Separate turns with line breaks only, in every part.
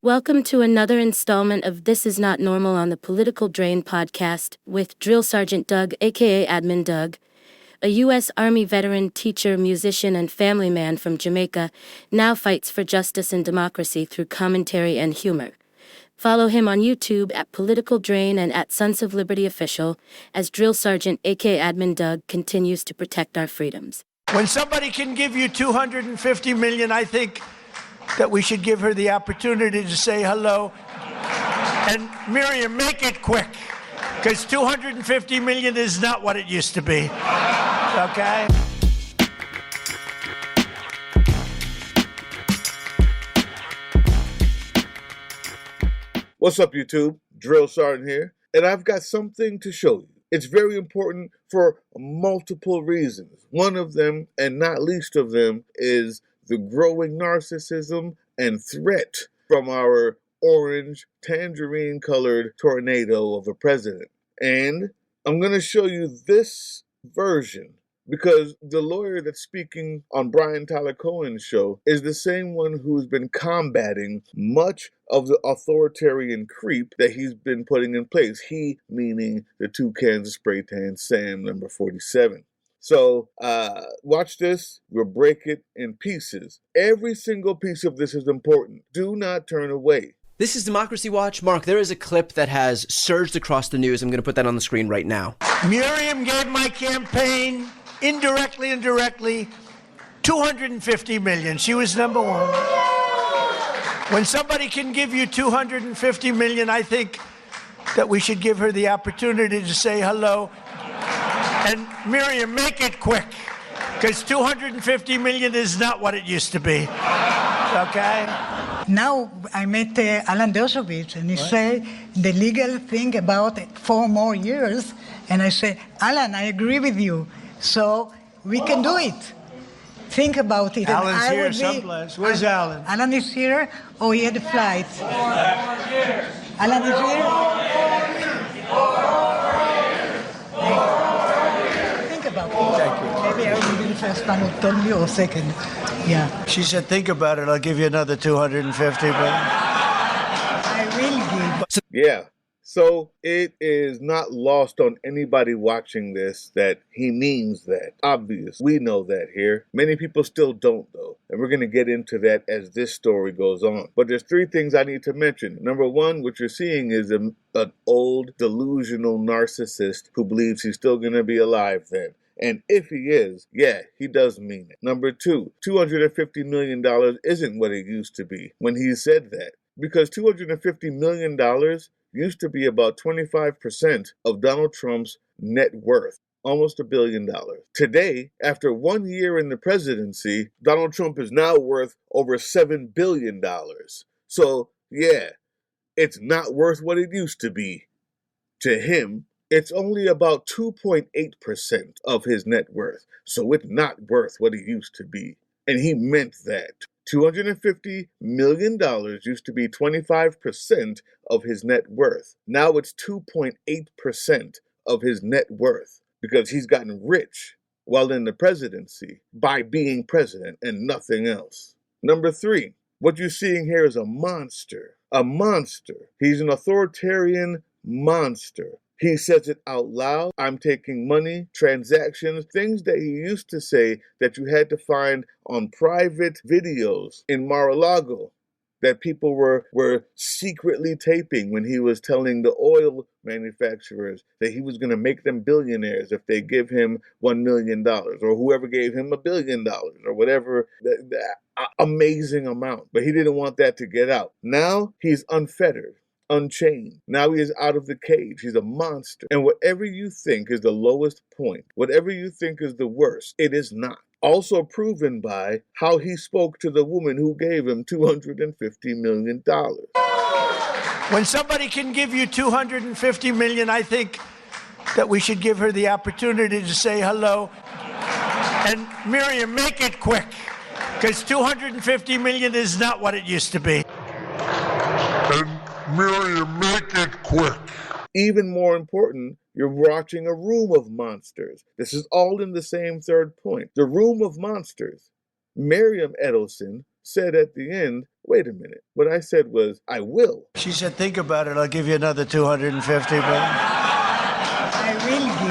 Welcome to another installment of This Is Not Normal on the Political Drain podcast with Drill Sergeant Doug, aka Admin Doug, a U.S. Army veteran, teacher, musician, and family man from Jamaica, now fights for justice and democracy through commentary and humor. Follow him on YouTube at Political Drain and at Sons of Liberty Official as Drill Sergeant, aka Admin Doug, continues to protect our freedoms.
When somebody can give you $250 million, I think that we should give her the opportunity to say hello. And Miriam, make it quick, because $250 million is not what it used to be. Okay?
What's up, YouTube? Drill Sergeant here, and I've got something to show you. It's very important for multiple reasons. One of them, and not least of them, is the growing narcissism and threat from our orange, tangerine-colored tornado of a president. And I'm going to show you this version because the lawyer that's speaking on Brian Tyler Cohen's show is the same one who's been combating much of the authoritarian creep that he's been putting in place. He, meaning the Toucans of Spray Tan Sam, number 47. So watch this. We'll break it in pieces. Every single piece of this is important. Do not turn away.
This is Democracy Watch. Mark, there is a clip that has surged across the news. I'm going to put that on the screen right now.
Miriam gave my campaign, indirectly and directly, $250 million. She was number one. When somebody can give you $250 million, I think that we should give her the opportunity to say hello. And Miriam, make it quick, because $250 million is not what it used to be. Okay?
Now I met Alan Dershowitz, and he said the legal thing about 4 more years. And I said, Alan, I agree with you. So we can do it. Think about it.
Alan's here someplace. Where's Alan?
Alan is here. Oh, he had a flight. Alan is here. About it.
Thank you.
Maybe I will be the first one who told me, or second. Yeah.
She said, think about it. I'll give you another $250 million.
I will give.
Yeah. So it is not lost on anybody watching this that he means that. Obvious. We know that here. Many people still don't, though. And we're going to get into that as this story goes on. But there's 3 things I need to mention. Number 1, what you're seeing is an old, delusional narcissist who believes he's still going to be alive then. And if he is, yeah, he does mean it. Number 2, $250 million isn't what it used to be when he said that. Because $250 million used to be about 25% of Donald Trump's net worth, almost $1 billion. Today, after 1 year in the presidency, Donald Trump is now worth over $7 billion. So, yeah, it's not worth what it used to be. To him, it's only about 2.8% of his net worth. So it's not worth what it used to be. And he meant that. $250 million used to be 25% of his net worth. Now it's 2.8% of his net worth because he's gotten rich while in the presidency by being president and nothing else. Number 3, what you're seeing here is a monster. A monster. He's an authoritarian monster. He says it out loud. I'm taking money, transactions, things that he used to say that you had to find on private videos in Mar-a-Lago that people were secretly taping when he was telling the oil manufacturers that he was going to make them billionaires if they give him $1 million or whoever gave him $1 billion or whatever, the amazing amount. But he didn't want that to get out. Now he's unfettered. Unchained. Now he is out of the cage. He's a monster. And whatever you think is the lowest point, whatever you think is the worst, it is not. Also proven by how he spoke to the woman who gave him $250 million.
When somebody can give you $250 million, I think that we should give her the opportunity to say hello. And Miriam, make it quick, because $250 million is not what it used to be.
Miriam, make it quick. Even more important, you're watching a room of monsters. This is all in the same third point. The room of monsters. Miriam Edelson said at the end, wait a minute. What I said was, I will.
She said, think about it. I'll give you another 250 million.
I will give.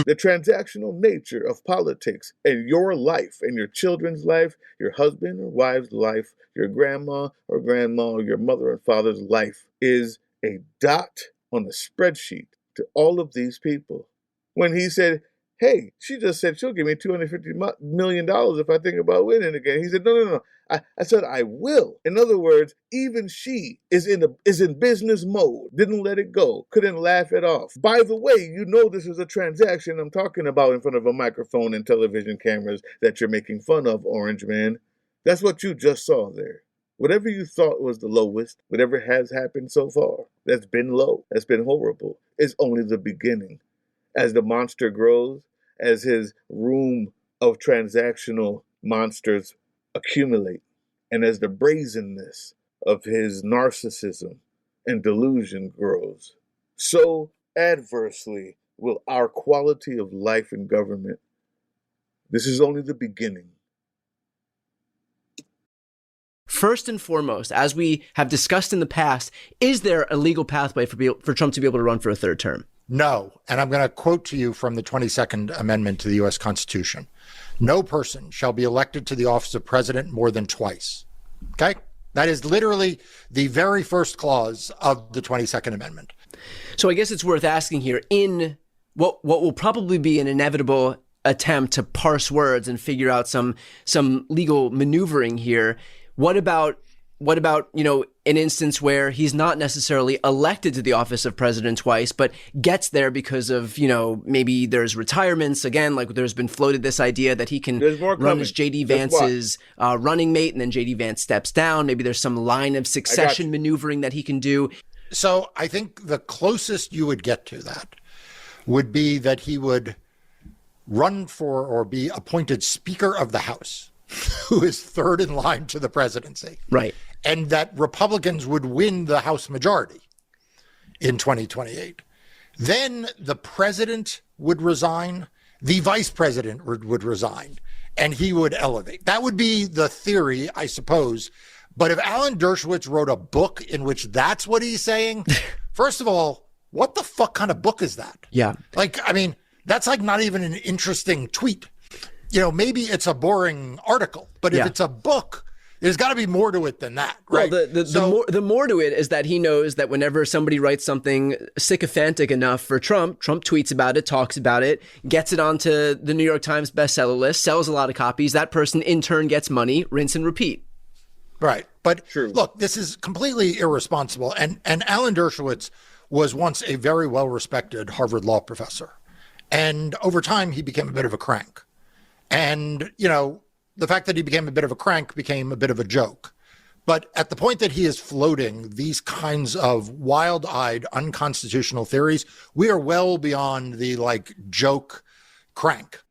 The transactional nature of politics and your life and your children's life, your husband or wife's life, your grandma or your mother and father's life is a dot on a spreadsheet to all of these people. When he said, hey, she just said she'll give me $250 million if I think about winning again. He said, no. I said, I will. In other words, even she is in business mode, didn't let it go, couldn't laugh it off. By the way, you know this is a transaction I'm talking about in front of a microphone and television cameras that you're making fun of, Orange Man. That's what you just saw there. Whatever you thought was the lowest, whatever has happened so far, that's been low, that's been horrible, is only the beginning. As the monster grows, as his room of transactional monsters accumulate, and as the brazenness of his narcissism and delusion grows, so adversely will our quality of life in government. This is only the beginning.
First and foremost, as we have discussed in the past, is there a legal pathway for Trump to be able to run for a third term?
No. And I'm going to quote to you from the 22nd Amendment to the U.S. Constitution. No person shall be elected to the office of president more than twice. Okay? That is literally the very first clause of the 22nd Amendment.
So I guess it's worth asking here, in what will probably be an inevitable attempt to parse words and figure out some legal maneuvering here, what about, an instance where he's not necessarily elected to the office of president twice, but gets there because of, maybe there's retirements. Again, like there's been floated this idea that he can run as J.D. Vance's running mate, and then J.D. Vance steps down. Maybe there's some line of succession maneuvering that he can do.
So I think the closest you would get to that would be that he would run for or be appointed Speaker of the House, who is third in line to the presidency.
Right.
And that Republicans would win the House majority in 2028. Then the president would resign, the vice president would resign, and he would elevate. That would be the theory, I suppose. But if Alan Dershowitz wrote a book in which that's what he's saying, first of all, what the fuck kind of book is that?
Yeah.
That's like not even an interesting tweet. Maybe it's a boring article, but if it's a book, there's got to be more to it than that, right?
Well, the more to it is that he knows that whenever somebody writes something sycophantic enough for Trump tweets about it, talks about it, gets it onto the New York Times bestseller list, sells a lot of copies. That person in turn gets money, rinse and repeat.
Right. But look, this is completely irresponsible. And Alan Dershowitz was once a very well-respected Harvard law professor. And over time, he became a bit of a crank. And, the fact that he became a bit of a crank became a bit of a joke. But at the point that he is floating these kinds of wild-eyed, unconstitutional theories, we are well beyond the, joke crank.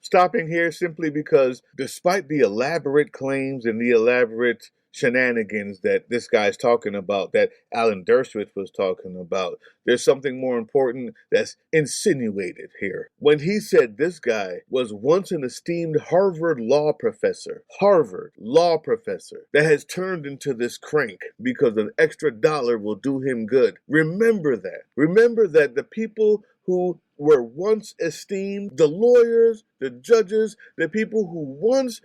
Stopping here simply because despite the elaborate claims and the elaborate shenanigans that this guy's talking about, that Alan Dershowitz was talking about, there's something more important that's insinuated here. When he said this guy was once an esteemed Harvard law professor that has turned into this crank because an extra dollar will do him good. Remember that. Remember that the people who were once esteemed, the lawyers, the judges, the people who once,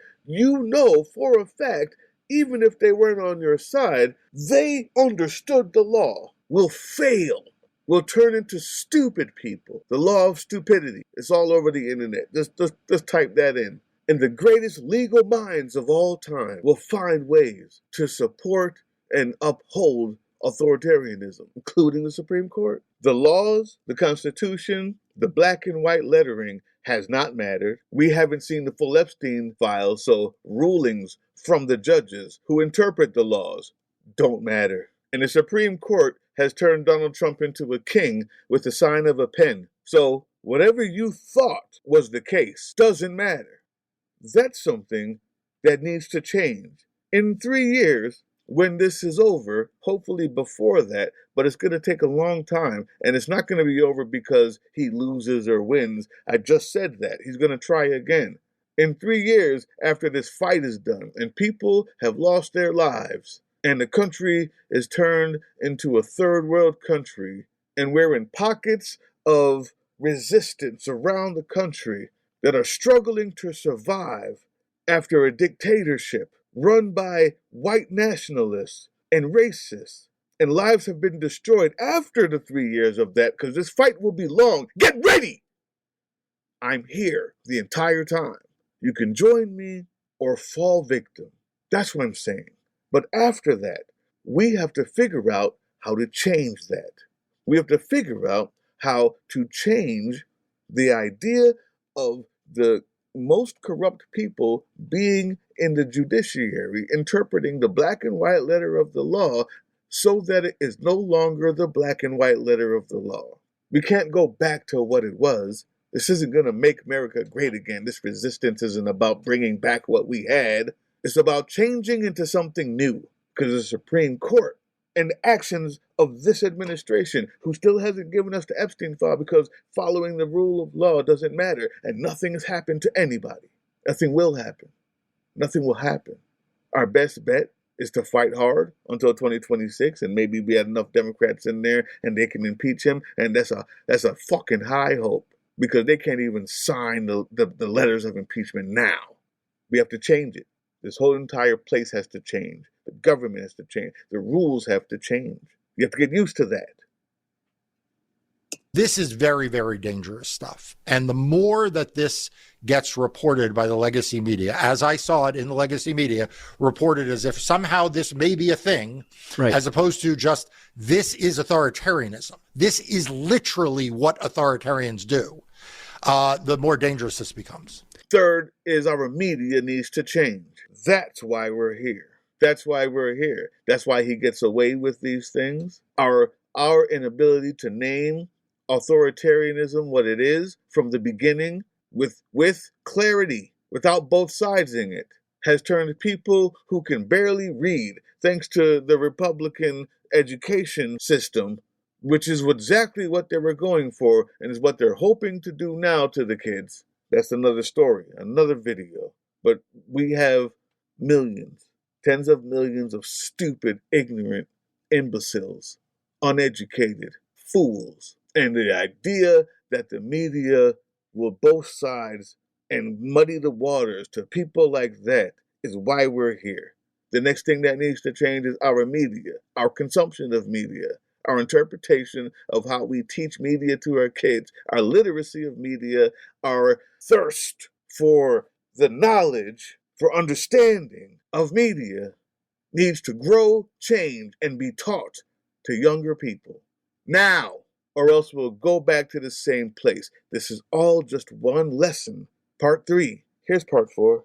for a fact, even if they weren't on your side, they understood the law, will fail, will turn into stupid people. The law of stupidity. It's all over the internet. Just type that in. And the greatest legal minds of all time will find ways to support and uphold authoritarianism, including the Supreme Court. The laws, the Constitution, the black and white lettering has not mattered. We haven't seen the full Epstein files, so rulings from the judges who interpret the laws don't matter. And the Supreme Court has turned Donald Trump into a king with the sign of a pen. So whatever you thought was the case doesn't matter. That's something that needs to change. In 3 years, when this is over, hopefully before that, but it's going to take a long time, and it's not going to be over because he loses or wins. I just said that. He's going to try again. In 3 years after this fight is done and people have lost their lives and the country is turned into a third world country and we're in pockets of resistance around the country that are struggling to survive after a dictatorship run by white nationalists and racists, and lives have been destroyed after the 3 years of that, because this fight will be long. Get ready! I'm here the entire time. You can join me or fall victim. That's what I'm saying. But after that, we have to figure out how to change that. We have to figure out how to change the idea of the most corrupt people being in the judiciary, interpreting the black and white letter of the law so that it is no longer the black and white letter of the law. We can't go back to what it was. This isn't going to make America great again. This resistance isn't about bringing back what we had. It's about changing into something new, because the Supreme Court and the actions of this administration, who still hasn't given us the Epstein file because following the rule of law doesn't matter, and nothing has happened to anybody. Nothing will happen. Nothing will happen. Our best bet is to fight hard until 2026, and maybe we have enough Democrats in there and they can impeach him, and that's a fucking high hope, because they can't even sign the letters of impeachment now. We have to change it. This whole entire place has to change. The government has to change. The rules have to change. You have to get used to that.
This is very, very dangerous stuff. And the more that this gets reported by the legacy media, as I saw it in the legacy media, reported as if somehow this may be a thing, right, as opposed to just, this is authoritarianism. This is literally what authoritarians do. The more dangerous this becomes.
Third is our media needs to change. That's why we're here. That's why we're here. That's why he gets away with these things. Our inability to name authoritarianism what it is from the beginning with clarity, without both sides in it, has turned people who can barely read, thanks to the Republican education system, which is exactly what they were going for and is what they're hoping to do now to the kids. That's another story, another video. But we have millions, tens of millions of stupid, ignorant imbeciles, uneducated fools. And the idea that the media will both sides and muddy the waters to people like that is why we're here. The next thing that needs to change is our media, our consumption of media, our interpretation of how we teach media to our kids, our literacy of media, our thirst for the knowledge, for understanding of media needs to grow, change, and be taught to younger people now, or else we'll go back to the same place. This is all just one lesson. Part 3. Here's part 4.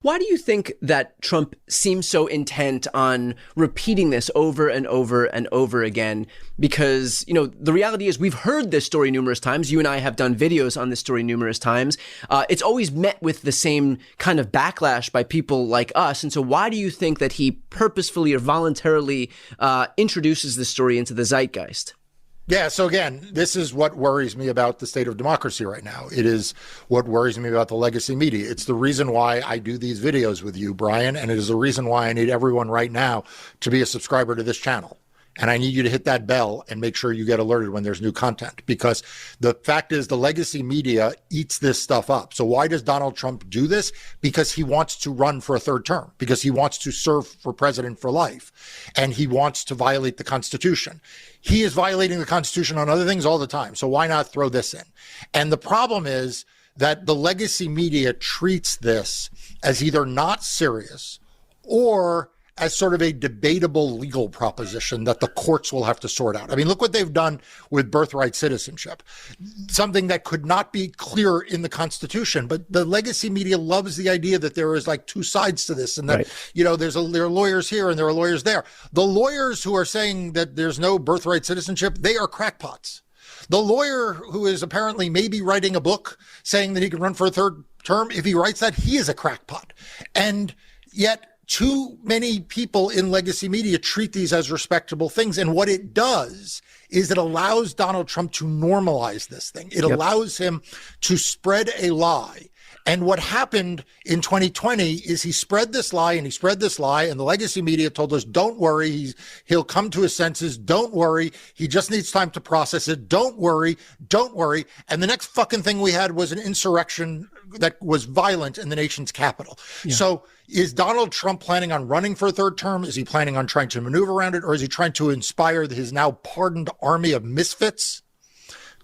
Why do you think that Trump seems so intent on repeating this over and over and over again? Because, the reality is we've heard this story numerous times. You and I have done videos on this story numerous times. It's always met with the same kind of backlash by people like us. And so why do you think that he purposefully or voluntarily introduces this story into the zeitgeist?
Yeah, so again, this is what worries me about the state of democracy right now. It is what worries me about the legacy media. It's the reason why I do these videos with you, Brian, and it is the reason why I need everyone right now to be a subscriber to this channel. And I need you to hit that bell and make sure you get alerted when there's new content, because the fact is the legacy media eats this stuff up. So why does Donald Trump do this? Because he wants to run for a third term, because he wants to serve for president for life, and he wants to violate the Constitution. He is violating the Constitution on other things all the time. So why not throw this in? And the problem is that the legacy media treats this as either not serious or as sort of a debatable legal proposition that the courts will have to sort out. I mean, look what they've done with birthright citizenship, something that could not be clear in the Constitution. But the legacy media loves the idea that there is like two sides to this, and that, right, there are lawyers here and there are lawyers there. The lawyers who are saying that there's no birthright citizenship, they are crackpots. The lawyer who is apparently maybe writing a book saying that he can run for a third term, if he writes that, he is a crackpot. And yet, too many people in legacy media treat these as respectable things. And what it does is it allows Donald Trump to normalize this thing. It allows him to spread a lie And what happened in 2020 is he spread this lie and he spread this lie, and the legacy media told us, don't worry, he'll come to his senses. Don't worry. He just needs time to process it. Don't worry. Don't worry. And the next fucking thing we had was an insurrection that was violent in the nation's capital. Yeah. So is Donald Trump planning on running for a third term? Is he planning on trying to maneuver around it? Or is he trying to inspire his now pardoned army of misfits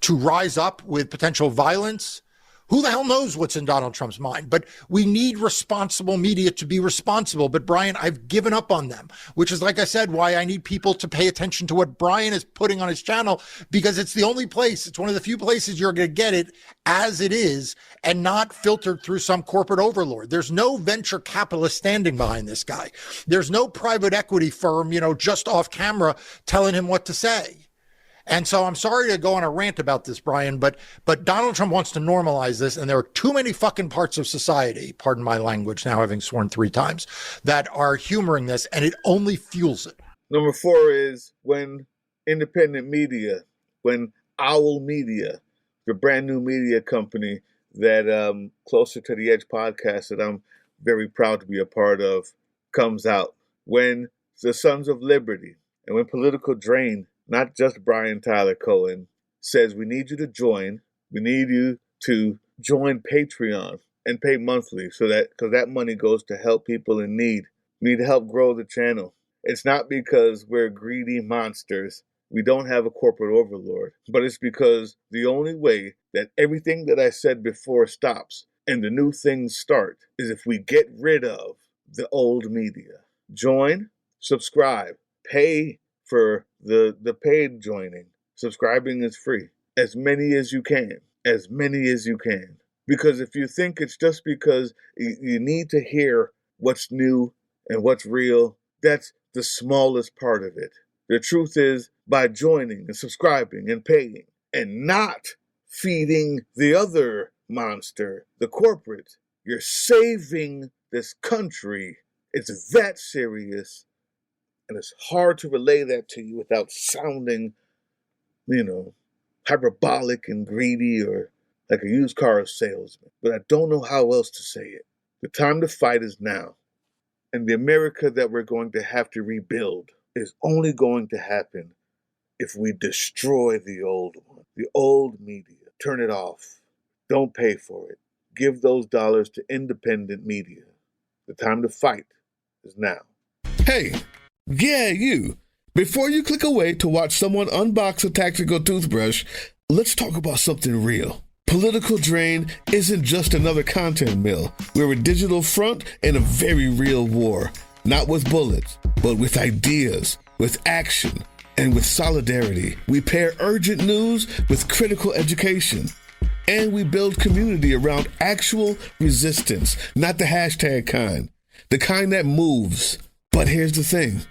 to rise up with potential violence? Who the hell knows what's in Donald Trump's mind? But we need responsible media to be responsible. But Brian, I've given up on them, which is, like I said, why I need people to pay attention to what Brian is putting on his channel, because it's the only place, it's one of the few places you're going to get it as it is and not filtered through some corporate overlord. There's no venture capitalist standing behind this guy. There's no private equity firm, just off camera telling him what to say. And so I'm sorry to go on a rant about this, Brian, but Donald Trump wants to normalize this, and there are too many fucking parts of society, pardon my language now having sworn 3 times, that are humoring this, and it only fuels it.
Number 4 is when independent media, when Owl Media, the brand new media company that Closer to the Edge podcast that I'm very proud to be a part of, comes out, when the Sons of Liberty and when Political Drain, not just Brian Tyler Cohen, says we need you to join. We need you to join Patreon and pay monthly because that money goes to help people in need. We need to help grow the channel. It's not because we're greedy monsters. We don't have a corporate overlord, but it's because the only way that everything that I said before stops and the new things start is if we get rid of the old media. Join, subscribe, pay for the paid joining. Subscribing is free. As many as you can. As many as you can. Because if you think it's just because you need to hear what's new and what's real, that's the smallest part of it. The truth is, by joining and subscribing and paying and not feeding the other monster, the corporate, you're saving this country. It's that serious. And it's hard to relay that to you without sounding, hyperbolic and greedy or like a used car salesman. But I don't know how else to say it. The time to fight is now. And the America that we're going to have to rebuild is only going to happen if we destroy the old one, the old media. Turn it off. Don't pay for it. Give those dollars to independent media. The time to fight is now.
Hey, yeah, you. Before you click away to watch someone unbox a tactical toothbrush, let's talk about something real. Political Drain isn't just another content mill. We're a digital front in a very real war. Not with bullets, but with ideas, with action, and with solidarity. We pair urgent news with critical education. And we build community around actual resistance, not the hashtag kind. The kind that moves. But here's the thing.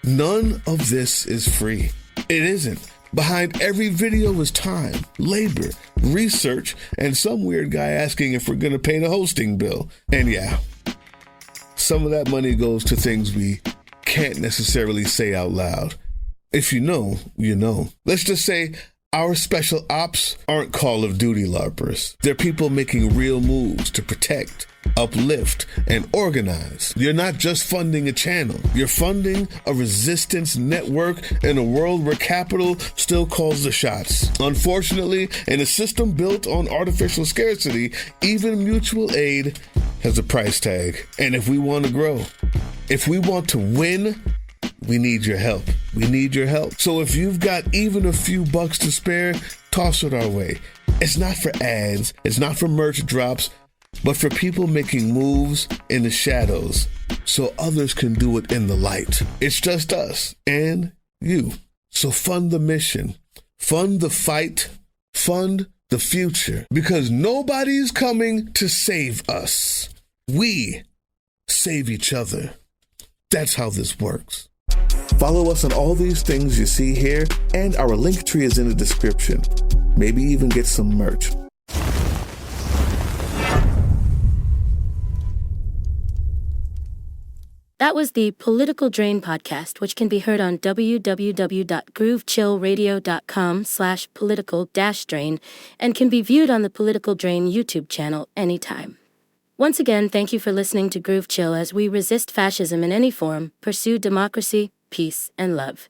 None of this is free. It isn't. Behind every video is time, labor, research, and some weird guy asking if we're going to pay the hosting bill. And yeah, some of that money goes to things we can't necessarily say out loud. If you know, you know. Let's just say our special ops aren't Call of Duty LARPers. They're people making real moves to protect, uplift, and organize. You're not just funding a channel. You're funding a resistance network in a world where capital still calls the shots. Unfortunately, in a system built on artificial scarcity, even mutual aid has a price tag. And if we want to grow, if we want to win, we need your help. We need your help. So if you've got even a few bucks to spare, toss it our way. It's not for ads. It's not for merch drops, but for people making moves in the shadows so others can do it in the light. It's just us and you. So fund the mission, fund the fight, fund the future, because nobody's coming to save us. We save each other. That's how this works. Follow us on all these things you see here, and our link tree is in the description. Maybe even get some merch.
That was the Political Drain podcast, which can be heard on www.groovechillradio.com/political-drain and can be viewed on the Political Drain YouTube channel anytime. Once again, thank you for listening to Groove Chill as we resist fascism in any form, pursue democracy, peace, and love.